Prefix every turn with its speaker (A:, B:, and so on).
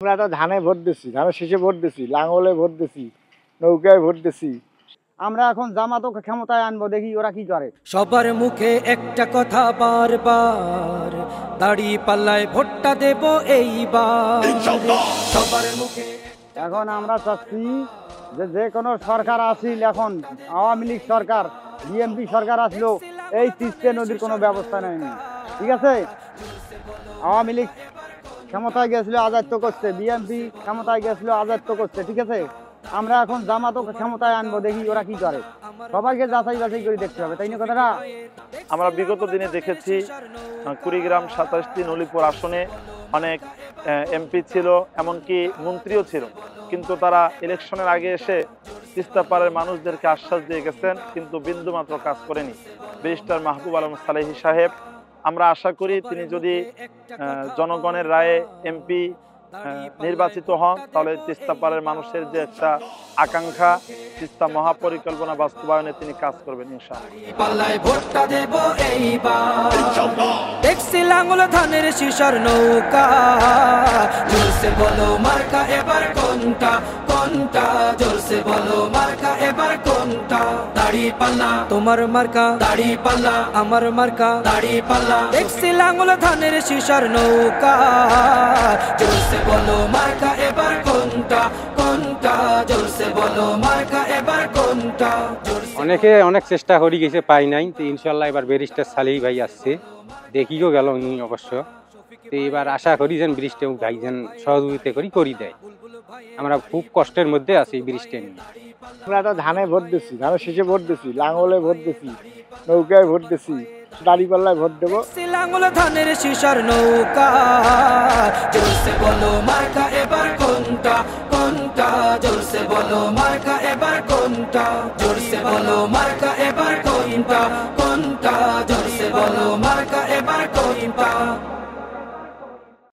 A: আমরা তো ধানে ভোট দিচ্ছি, ধানের শীষে ভোট দিচ্ছি, লাঙ্গলে ভোট দিচ্ছি, নৌকায় ভোট দিচ্ছি।
B: আমরা এখন জামাতকে ক্ষমতায় আনবো, দেখি ওরা কি করে।
C: সবার মুখে একটা কথা বারবার, দাড়ি পাল্লায় ভোটটা দেব এইবার। সবার মুখে
B: এখন আমরা চাচ্ছি যে কোনো সরকার আসিল, এখন আওয়ামী লীগ সরকার, বিএনপি সরকার আসলো, এই তিস্তা নদীর কোনো ব্যবস্থা নেয়নি। ঠিক আছে, আওয়ামী লীগ ক্ষমতায় গেছিল আজাদ করছে, বিএনপি ক্ষমতায় গেছিল আজাদ করছে। ঠিক আছে, আমরা এখন জামাতকে ক্ষমতায় আনবো, দেখি ওরা কি করে। সবাইকে যাচাই বাছাই করে দেখতে হবে, তাই না কথাটা?
D: আমরা বিগত দিনে দেখেছি কুড়িগ্রাম 27টি নলিপুর আসনে অনেক এমপি ছিল, এমনকি মন্ত্রীও ছিল, কিন্তু তারা ইলেকশনের আগে এসে তিস্তা পাড়ের মানুষদেরকে আশ্বাস দিয়ে গেছেন, কিন্তু বিন্দুমাত্র কাজ করেনি ব্যারিস্টার মাহবুব আলম সালেহী সাহেব। আমরা আশা করি তিনি যদি জনগণের রায়ে এমপি নির্বাচিত হন, তাহলে তিস্তা পাড়ের মানুষের যে একটা আকাঙ্ক্ষা, তিস্তা মহাপরিকল্পনা বাস্তবায়নে তিনি কাজ করবেন ইনশাআল্লাহ।
C: দেখছি লাঙ্গল ধানের শীষার নৌকা, জোরসে বলো মার্কা এবার কোনটা কোনটা, জোরসে বলো মার্কা এবার কোনটা। দাড়ি পাল্লা তোমার মার্কা, দাড়ি পাল্লা আমার মার্কা, দাড়ি পাল্লা। দেখছি লাঙ্গল ধানের শীষার নৌকা, জোরসে বলো মার্কা এবার কোনটা কোনটা, জোরসে বলো মার্কা এবার কোনটা।
E: অনেকে অনেক চেষ্টা করে গেছে, পাই নাই। তো ইনশাল্লাহ এবার ব্যারিস্টার সালেহী ভাই আসছে, দেখিও গেল উনি অবশ্য। তো এবার আশা করি যেন ব্রিজটা ভাই যেন সহযোগিতা করি দেয়। আমরা খুব কষ্টের মধ্যে আছি ব্রিজটা নিয়ে।
A: আমরা তো ধানে ভোট দিচ্ছি, ধানের শীষে ভোট দিচ্ছি, লাঙ্গলে ভোট দিচ্ছি, নৌকায় ভোট দিচ্ছি, দাড়িপাল্লায় ভোট দেবো।
C: লাঙ্গল ধানের শীষার নৌকা, জোরসে বলো মার্কা এবার কোনটা কোনটা, জোরসে বলো মার্কা এবার কোনটা, জোরসে বলো মার্কা এবার কোনটা কোনটা, জোরসে বলো মার্কা এবার